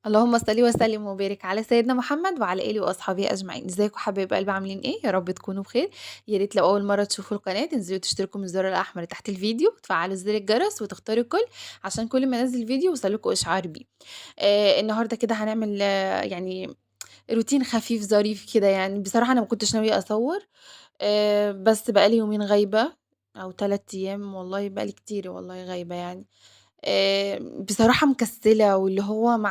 اللهم صل وسلم وبارك على سيدنا محمد وعلى آله وأصحابه أجمعين، ازيكم حبايب قلبي عاملين إيه؟ يا رب تكونوا بخير، يا ريت لو أول مرة تشوفوا القناة تنزلوا تشتركوا من الزر الأحمر تحت الفيديو وتفعلوا زر الجرس وتختاروا الكل عشان كل ما انزل فيديو يوصلكوا إشعار بيه. النهارده كده هنعمل يعني روتين خفيف ظريف كده يعني، بصراحة أنا ما كنتش ناوية أصور. بس بقى لي يومين غايبة أو 3 أيام، والله بقى لي كتير والله غايبة يعني. بصراحة مكسلة، واللي هو ما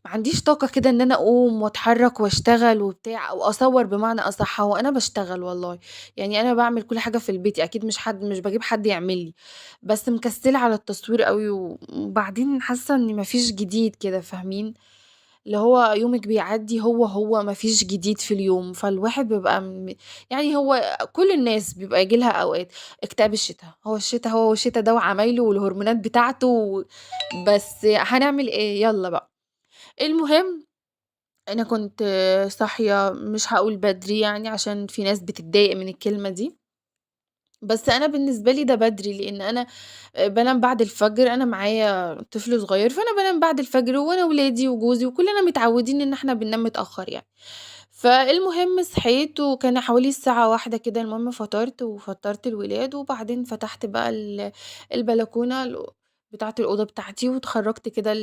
عنديش طاقة كده إن أنا أقوم وأتحرك وأشتغل وبتاع أو أصوّر بمعنى أصح، هو أنا باشتغل والله، يعني أنا باعمل كل حاجة في البيت، أكيد مش باجيب حد يعمل لي، بس مكسلة على التصوير أوي، وبعدين حاسة إن ما فيش جديد كده فاهمين؟ اللي هو يومِك بيعدّي هو ما فيش جديد في اليوم، فالواحد بيبقى يعني هو كل الناس بيبقى ييجي لها أوقات اكتئاب الشتا، هو الشتا ده وعمايله والهرمونات بتاعته بس هنعمل إيه، يالّا بقى. المهم أنا كنت صاحية مش هاقول بدري يعني عشان في ناس بتتضايق من الكلمة دي، بس أنا بالنسبة لي ده بدري، لإن أنا بانام بعد الفجر، أنا معايا طفل صغير، فأنا بانام بعد الفجر وأنا ولادي وجوزي وكلنا متعودين إن إحنا بننام متأخر يعني. فالمهم صحيت وكان حوالي الساعة 13:00 كده، المهم فطرت وفطرت الولاد، وبعدين فتحت بقى البلكونة بتاعة الأوضة بتاعتي، واتخرّجت كده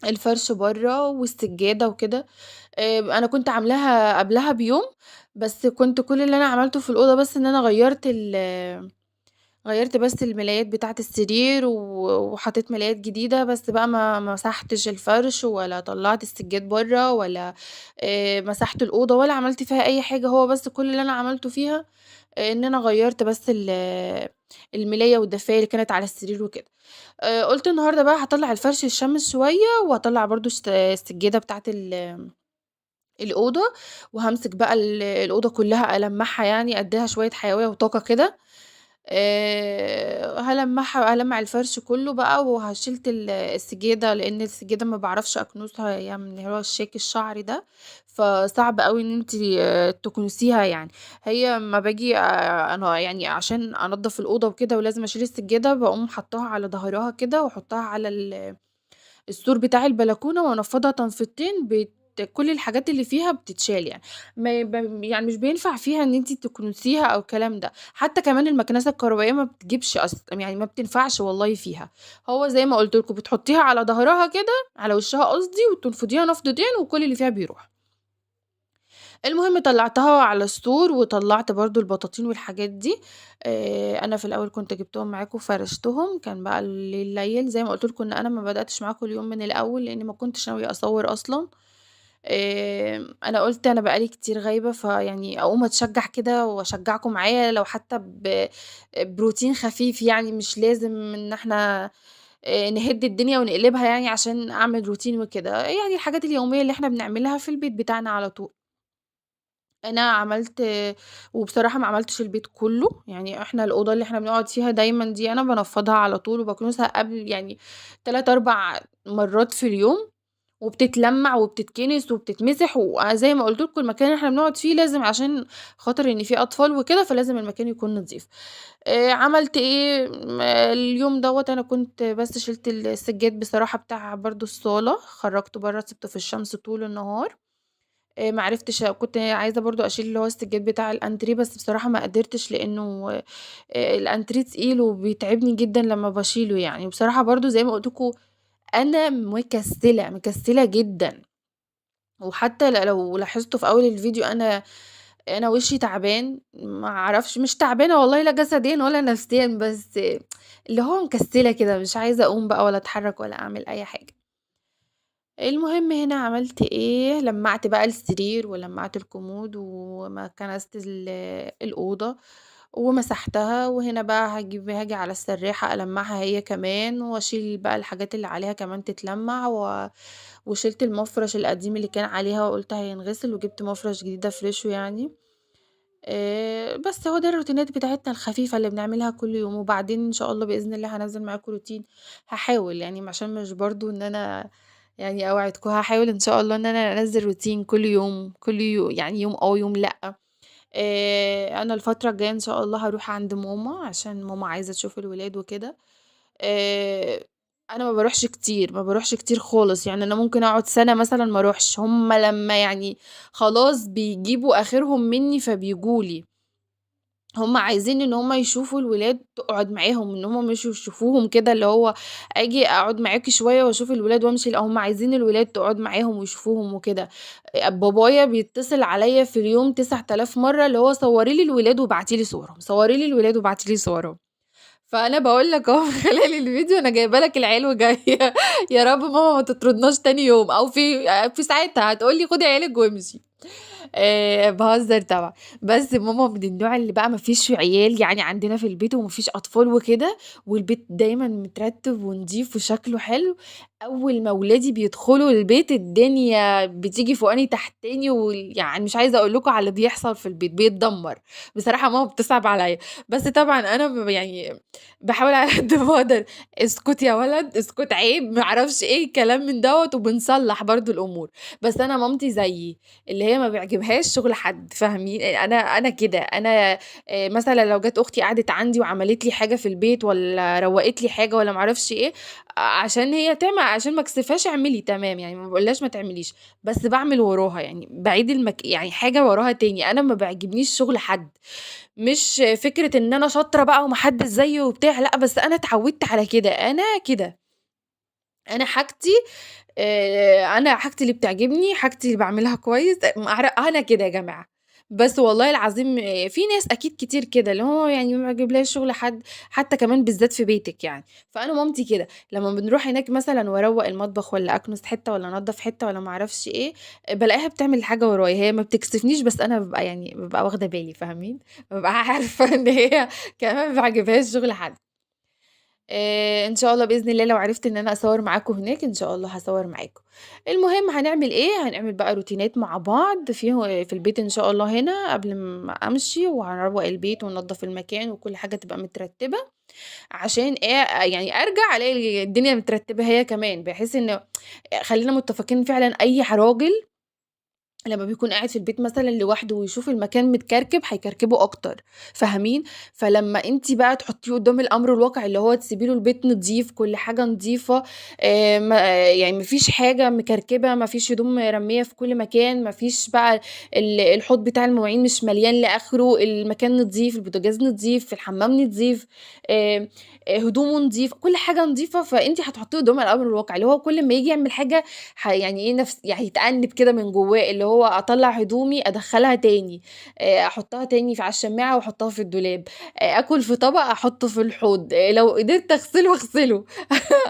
الفرش برّه والسجادة وكده. أنا كنت عاملاها قبلها بيوم، بس كنت كل اللي أنا عملته في الأوضة بس إن أنا غيّرت بس الملايات بتاعة السرير وحطيت ملايات جديدة، بس بقى ما مسحتش الفرش ولا طلّعت السجاد برّه ولا مسحت الأوضة ولا عملت فيها أي حاجة، هو بس كل اللي أنا عملته فيها إن أنا غيّرت بس الملاية والدفاية اللي كانت على السرير وكده. قُلت النهارده بقى هاطلّع الفرش يتشمس شوية، وهاطلّع برضه السجادة بتاعة الأوضة، وهامسك بقى الأوضة كلّها ألمّعها يعني أدّيها شوية حيوية وطاقة كده. هالمّع الفرش كلّه بقى شِلت السجادة، لإن السجادة ما باعرفش أكنسها، هي من اللي هو الشاك الشعري ده، فصعب أوي إن أنتِ تكنسيها يعني. هي أمّا باجي أنا يعني عشان أنضّف الأوضة وكده ولازم أشيل السجادة، باقوم حاطاها على ضهرها كده وأحطها على السور بتاع البلكونة وأنفّضها تنفيضتين كل الحاجات اللي فيها بتتشال يعني. ما يعني مش بينفع فيها إن أنتِ تكنسيها أو الكلام ده، حتى كمان المكنسة الكهربائية ما بتجيبش يعني ما بتنفعش والله فيها، هو زي ما قُلت لكم بتحطيها على ضهرها كده، على وشّها قصدي، وتنفضيها نفضتين وكل اللي فيها بيروح. المهم طلّعتها على السور وطلّعت برضه البطاطين والحاجات دي. أنا في الأول كنت جِبتهم معاكم وفرشتهم، كان بقى الليل ليّل زي ما قُلت لكم إن أنا ما بدأتش معاكم اليوم من الأول، لإني ما كنتش ناوية أصوّر أصلًا. أنا قُلت أنا بقى لي كتير غايبة، فيعني أقوم أتشجّع كده وأشجّعكم معايا لو حتى بروتين خفيف يعني، مش لازم إن إحنا نهِد الدنيا ونقلبها يعني عشان أعمل روتين وكده، يعني الحاجات اليومية اللي إحنا بنعملها في البيت بتاعنا على طول. أنا عملت وبصراحة ما عملتش البيت كلّه، يعني إحنا الأوضة اللي إحنا بنقعد فيها دايمًا دي أنا بانفّضها على طول وباكنسها قبل يعني 3، 4 مرات في اليوم، وبتتلمّع وبتتكنس وبتتمسح، وزي ما قُلت لكم المكان اللي إحنا بنقعد فيه لازم عشان خاطر إن في أطفال وكده، فلازم المكان يكون نضيف. عملت إيه، اليوم دوّة أنا كنت بس شِلت السجاد بصراحة بتاع برضه الصالة، خرّجته برّه سِبته في الشمس طول النهار. ما عرفتش، كنت عايزة برضه أشيل اللي هو السجاد بتاع الأنتريه، بس بصراحة ما قدرتش لإنه الأنتريه تقيل وبيتعبني جدًا لمّا باشيله يعني، وبصراحة برضه زي ما قُلت لكم أنا مكسلة، مكسلة جدًا، وحتى لو لاحظتوا في أول الفيديو أنا وشي تعبان، ما أعرفش مش تعبانة والله لا جسديًا ولا نفسيًا، بس اللي هو مكسلة كده مش عايزة أقوم بقى ولا أتحرك ولا أعمل أي حاجة. المهم هنا عملت إيه، لمّعت بقى السرير ولمّعت الكومود كنست الأوضة ومسحتها، وهنا بقى هاجي على السرّاحة ألمّعها هي كمان وأشيل بقى الحاجات اللي عليها كمان تتلمّع وشِلت المفرش القديم اللي كان عليها وقُلت هينغسل وجِبت مفرش جديد أفرشه يعني. بس هو ده الروتينات بتاعتنا الخفيفة اللي بنعملها كل يوم، وبعدين إن شاء الله بإذن الله هانزّل معاكم روتين، هاحاول يعني عشان مش برضه إن أنا يعني أوعدكم، هاحاول إن شاء الله إن أنا أنزّل روتين كل يوم، يعني يوم يوم لأ. أنا الفترة الجاية إن شاء الله هاروح عند ماما، عشان ماما عايزة تشوف الولاد وكده. آآ أنا ما باروحش كتير، ما باروحش كتير خالص، يعني أنا ممكن أقعد سَنة مثلًا ما أروحش، هُم لمّا يعني خلاص بيجيبوا آخرهم منّي فبييجوا لي. هُم عايزين إن هُم يشوفوا الولاد تقعد معاهم، إن هُم مش يشوفوهم كده اللي هو آجي أقعد معاكِ شوية وأشوف الولاد وأمشي، لأ هُم عايزين الولاد تقعد معاهم ويشوفوهم وكده. بابايا بيتصل عليَّ في اليوم 9000 مرّة اللي هو صوري لي الولاد وابعتي لي صورهم، صوري لي الولاد وابعتي لي صورهم. فأنا باقول لك أهو من خلال الفيديو أنا جايبة لك العيال وجاية يا رب ماما ما تطردناش تاني يوم، أو في ساعتها هتقول لي خدي عيالِك وامشي. باهزر طبعًا، بس ماما من النوع اللي بقى ما فيش عيال يعني عندنا في البيت وما فيش أطفال وكده، والبيت دايمًا مترتب ونضيف وشكله حلو، أول ما ولادي بيدخلوا البيت الدنيا بتيجي فوقاني تحتاني، يعني مش عايزة أقول لكم على اللي بيحصل في البيت، بيتدمر. بصراحة ماما بتصعب عليَّ، بس طبعًا أنا يعني باحاول على قد ما أقدر اسكت يا ولد، اسكت عيب، ما أعرفش إيه، كلام من دوّة، وبنصلّح برضه الأمور. بس أنا مامتي زيي، اللي هي ما بيعجبهاش شغل حد فاهمين، أنا كده، أنا مثلًا لو جات أختي قعدت عندي وعملت لي حاجة في البيت والّا روّقت لي حاجة والّا ما أعرفش إيه، عشان هي عشان ما اكسفهاش اعملي تمام، يعني ما باقولهاش ما تعمليش، بس باعمل وراها، يعني باعيد يعني حاجة وراها تاني، أنا ما بيعجبنيش شغل حد، مش فكرة إن أنا شاطرة بقى وما حدش زيي وبتاع، لأ، بس أنا اتعودت على كده، أنا كده. أنا حاجتي أنا حاجتي اللي بتعجبني، حاجتي اللي باعملها كويس، أنا كده يا جماعة. بس والله العظيم في ناس أكيد كتير كده، اللي هو يعني ما بيعجبلهاش شغل حد، حتى كمان بالذات في بيتِك يعني. فأنا مامتي كده، لمّا بنروح هناك مثلًا وأروّق المطبخ والّا أكنس حتة والّا أنضّف حتة والّا ما أعرفش إيه، بالاقيها بتعمل الحاجة ورايا، هي ما بتكسفنيش بس أنا بابقى واخدة بالي فاهمين؟ بابقى عارفة إن هي كمان ما بيعجبهاش شغل حد. إن شاء الله بإذن الله لو عرفت إن أنا أصوّر معاكم هناك، إن شاء الله هاصوّر معاكم. المهم هنعمل إيه، هنعمل بقى روتينات مع بعض في البيت إن شاء الله هنا قبل ما أمشي، وهنروّق البيت وننضّف المكان وكل حاجة تبقى مترتّبة، عشان يعني أرجع ألاقي الدنيا مترتّبة هي كمان، بحيث إن خلّينا متّفقين فعلًا أي راجل لمّا بيكون قاعد في البيت مثلًا لوحده ويشوف المكان متكركب هيكركبه أكتر، فاهمين؟ فلمّا أنتِ بقى تحطّيه قدّام الأمر الواقع اللي هو تسيبي له البيت نضيف، كل حاجة نضيفة، ما يعني ما فيش حاجة مكركبة، ما فيش هدوم مرمية في كل مكان، ما فيش بقى الحوض بتاع المواعين مش مليان لآخره، المكان نضيف، البوتاجاز نضيف، الحمام نضيف، هدومه نضيفة، كل حاجة نضيفة، فأنتِ هتحطّيه قدّام الأمر الواقع، اللي هو كل أمّا ييجي يعمل حاجة يعني إيه يعني يتأنِّب كده من جوّاه، اللي هو أطلّع هدومي أدخّلها تاني، أحطّها تاني على الشماعة وأحطّها في الدولاب، آكل في طبق أحطّه في الحوض، لو قدرت أغسله أغسله،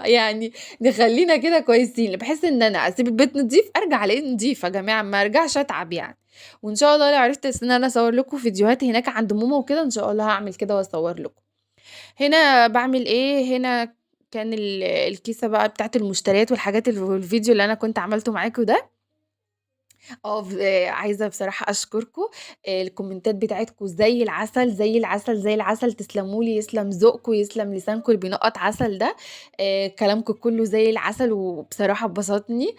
يعني نخلّينا كده كويسين، بحيث إن أنا أسيب البيت نضيف أرجع ألاقيه نضيف يا جماعة، ما أرجعش أتعب يعني. وإن شاء الله لو عرفت إن أنا أصوّر لكم فيديوهات هناك عند ماما وكده، إن شاء الله هاعمل كده وأصوّر لكم. هنا باعمل إيه، هنا كان الكيسة بقى بتاعة المشتريات والحاجات والفيديو اللي أنا كنت عملته معاكم ده، عايزة بصراحة أشكركم، الكومنتات بتاعتكم زي العسل، زي العسل، زي العسل، تسلموا لي، يسلم ذوقكم، يسلم لسانكم اللي بينقّط عسل ده، كلامكم كلّه زي العسل وبصراحة بسطني،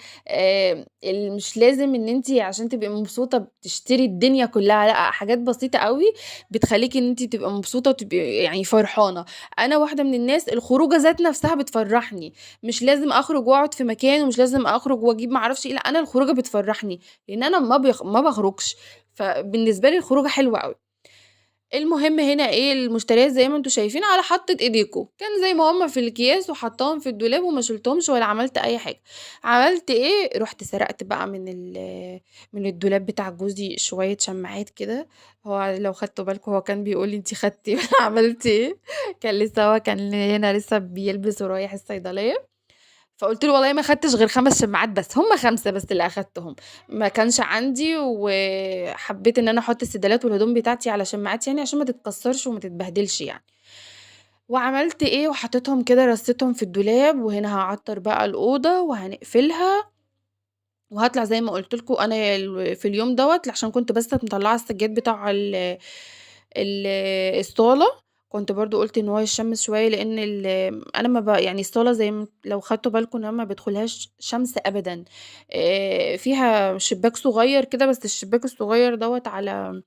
مش لازم إن أنتِ عشان تبقي مبسوطة بتشتري الدنيا كلّها، لأ، حاجات بسيطة أوي بتخلّيكِ إن أنتِ تبقي مبسوطة وتبقي يعني فرحانة. أنا واحدة من الناس الخروجة ذات نفسها بتفرّحني، مش لازم أخرج وأقعد في مكان ومش لازم أخرج وأجيب ما أعرفش إيه، لأ، أنا الخروجة بتفرّحني. لإن أنا ما باخرجش، فبالنسبة لي الخروجة حلوة أوي. المهم هنا إيه، المشتريات زي ما أنتم شايفين على حطّة إيديكم، كان زي ما هُم في الأكياس وحاطّاهم في الدولاب وما شِلتهمش ولا عملت أي حاجة. عملت إيه، رُحت سرقت بقى من الدولاب بتاع جوزي شوية شماعات كده، هو لو خدتوا بالكم هو كان بيقول لي: "أنتِ خدتِ والّا عملتِ إيه؟" كان هنا لسه بيلبس ورايح الصيدلية. فقُلت له: "والله ما خدتش غير 5 شماعات بس، هم 5 بس اللي أخدتهم، ما كانش عندي وحبيت إن أنا أحُط السدالات والهدوم بتاعتي على شماعات يعني عشان ما تتكسّرش وما تتبهدلش يعني." وعملت إيه، وحطيتهم كده رصيتهم في الدولاب، وهنا هاعطّر بقى الأوضة وهنقفلها، وهاطلع زي ما قُلت لكم أنا في اليوم دوّة عشان كنت بس مطلّعة السجاد بتاع ال الصالة، كنت برضه قُلت إن هو يتشمس شوية لإن أنا ما يعني الصالة زي لو خدتوا بالكم إن أنا ما بادخلهاش شمس أبدًا، فيها شباك صغير كده بس الشباك الصغير دوّة على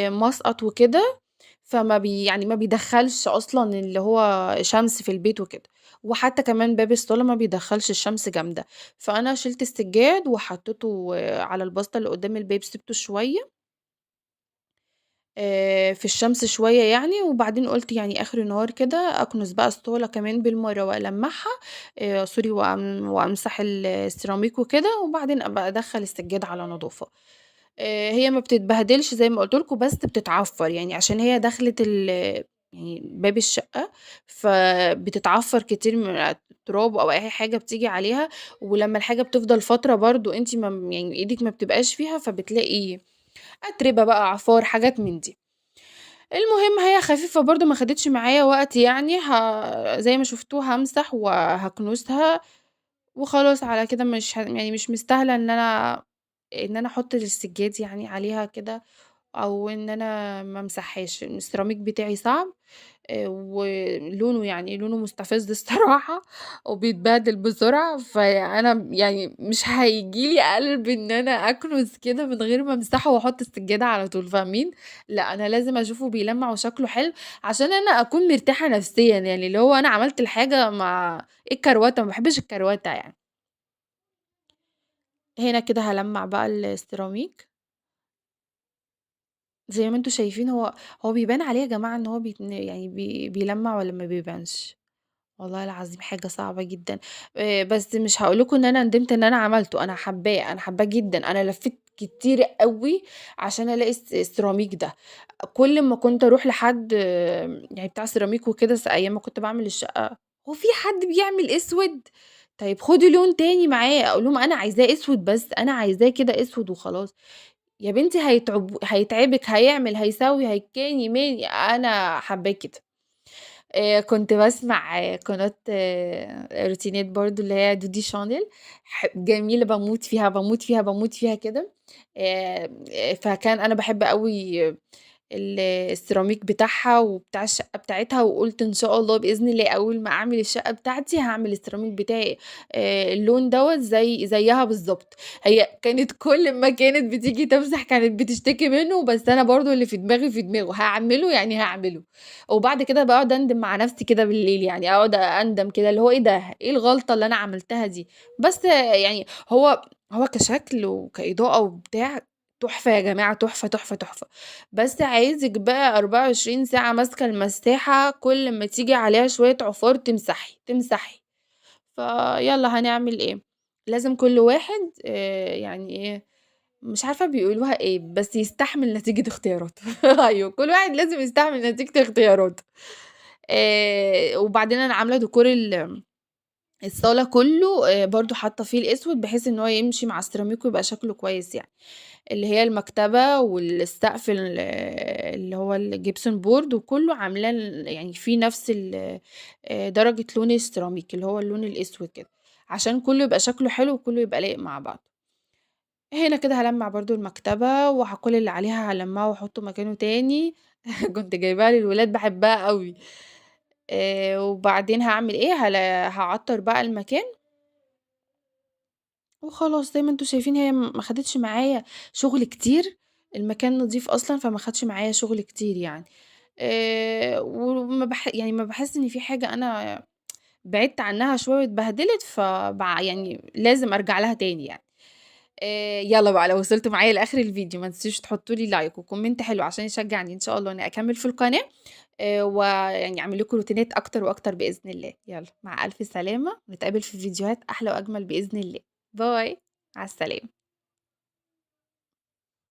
مسقط وكده، يعني ما بيدخّلش أصلًا اللي هو شمس في البيت وكده، وحتى كمان باب الصالة ما بيدخّلش الشمس جامدة، فأنا شِلت السجّاد وحطيته على الباسطة اللي قدّام الباب، سِبته شوية في الشمس شوية يعني، وبعدين قُلت يعني آخر النهار كده أكنس بقى الصالة كمان بالمَرّة وألمّعها سوري وأمسح السيراميك وكده، وبعدين أبقى أدخّل السجّاد على نضافة. هي ما بتتبهدلش زي ما قُلت لكم، بس بتتعفّر، يعني عشان هي دخلِت يعني باب الشقة، فبتتعفّر كتير من التراب أو أي حاجة بتيجي عليها، ولمّا الحاجة بتفضل فترة برضه أنتِ ما يعني إيدِك ما بتبقاش فيها، فبتلاقي أتربة بقى، عفار، حاجات من دي. المهم هي خفيفة برضه ما خدتش معايا وقت يعني، زي ما شفتوا هامسح وهاكنسها وخلاص على كده مش يعني مش مستاهلة إن أنا أحط السجاد يعني عليها كده، أو إن أنا ما امسحهاش، السيراميك بتاعي صعب ولونه يعني لونه مستفز الصراحة وبيتبهدل بسرعة، فأنا يعني مش هييجي لي قلب إن أنا أكنس كده من غير ما أمسحه وأحط السجادة على طول، فاهمين؟ لأ، أنا لازم أشوفه بيلمع وشكله حلو عشان أنا أكون مرتاحة نفسيًا، يعني اللي هو أنا عملت الحاجة إيه الكروتة، ما باحبش الكروتة يعني. هنا كده هالمّع بقى السيراميك زي ما أنتم شايفين، هو بيبان عليه يا جماعة إن هو يعني بيلمّع والّا ما بيبانش؟ والله العظيم حاجة صعبة جدًا، بس مش هاقول لكم إن أنا ندمت إن أنا عملته، أنا حاباه، أنا حاباه جدًا، أنا لفّيت كتير أوي عشان ألاقي السيراميك ده، كل ما كنت أروح لحد يعني بتاع سيراميك وكده أيام ما كنت باعمل الشقة، "هو في حد بيعمل أسود؟ طيب خدي لون تاني معاه." أقول لهم: "أنا عايزاه أسود بس، أنا عايزاه كده أسود وخلاص." يا بنتي هيتعبِك، هيعمل، هيسوي، هيكاني، ماني، أنا حاباه كده. كنت باسمع قناة روتينات برضه اللي هي دودي شانل جميلة باموت فيها، باموت فيها، باموت فيها كده. آآ فكان أنا باحب أوي السيراميك بتاعها وبتاع الشقة بتاعتها، وقُلت إن شاء الله بإذن الله أول ما أعمل الشقة بتاعتي هاعمل السيراميك بتاعي اللون دوّة زيّها بالضبط. هي كانت كل ما كانت بتيجي تمسح كانت بتشتكي منه، بس أنا برضه اللي في دماغي في دماغه، هاعمله يعني هاعمله. وبعد كده باقعد أندم مع نفسي كده بالليل، يعني أقعد أندم كده اللي هو إيه ده، إيه الغلطة اللي أنا عملتها دي؟ بس يعني هو كشكل وكإضاءة وبتاع تحفة يا جماعة، تحفة، تحفة، تحفة، بس عايزِك بقى 24 ساعة ماسكة المساحة كل أمّا تيجي عليها شوية عفار تمسحي، تمسحي، فيالّا هنعمل إيه؟ لازم كل واحد يعني إيه، مش عارفة بيقولوها إيه، بس يستحمل نتيجة اختياراته. أيوه، كل واحد لازم يستحمل نتيجة اختياراته. وبعدين أنا عاملة ديكور الصالة كلّه برضه حاطة فيه الأسود بحيث إن هو يمشي مع السيراميك ويبقى شكله كويس يعني، اللي هي المكتبة والسقف اللي هو الجبسون بورد وكلّه عاملاه يعني فيه نفس درجة لون السيراميك اللي هو اللون الأسود كده، عشان كلّه يبقى شكله حلو وكلّه يبقى لايق مع بعضه. هنا كده هالمّع برضه المكتبة كل اللي عليها هالمّعه وأحطه مكانه تاني، كنت جايباها للولاد باحبها أوي. وبعدين هاعمل إيه، هاعطّر بقى المكان وخلاص زي ما أنتم شايفين هي ما خدتش معايا شغل كتير، المكان نضيف أصلًا فما خدش معايا شغل كتير يعني. وما يعني أمّا باحس إن في حاجة أنا بعدت عنها شوية واتبهدلت يعني لازم أرجع لها تاني يعني. يالّا بقى لو وصلتوا معايا لآخر الفيديو ما تنسوش تحطّوا لي لايك وكومنت حلو عشان يشجعني إن شاء الله إني أكمّل في القناة، ويعني أعمل لكم روتينات أكتر وأكتر بإذن الله. يالّا مع ألف سلامة، ونتقابل في فيديوهات أحلى وأجمل بإذن الله. باي، مع السلامة.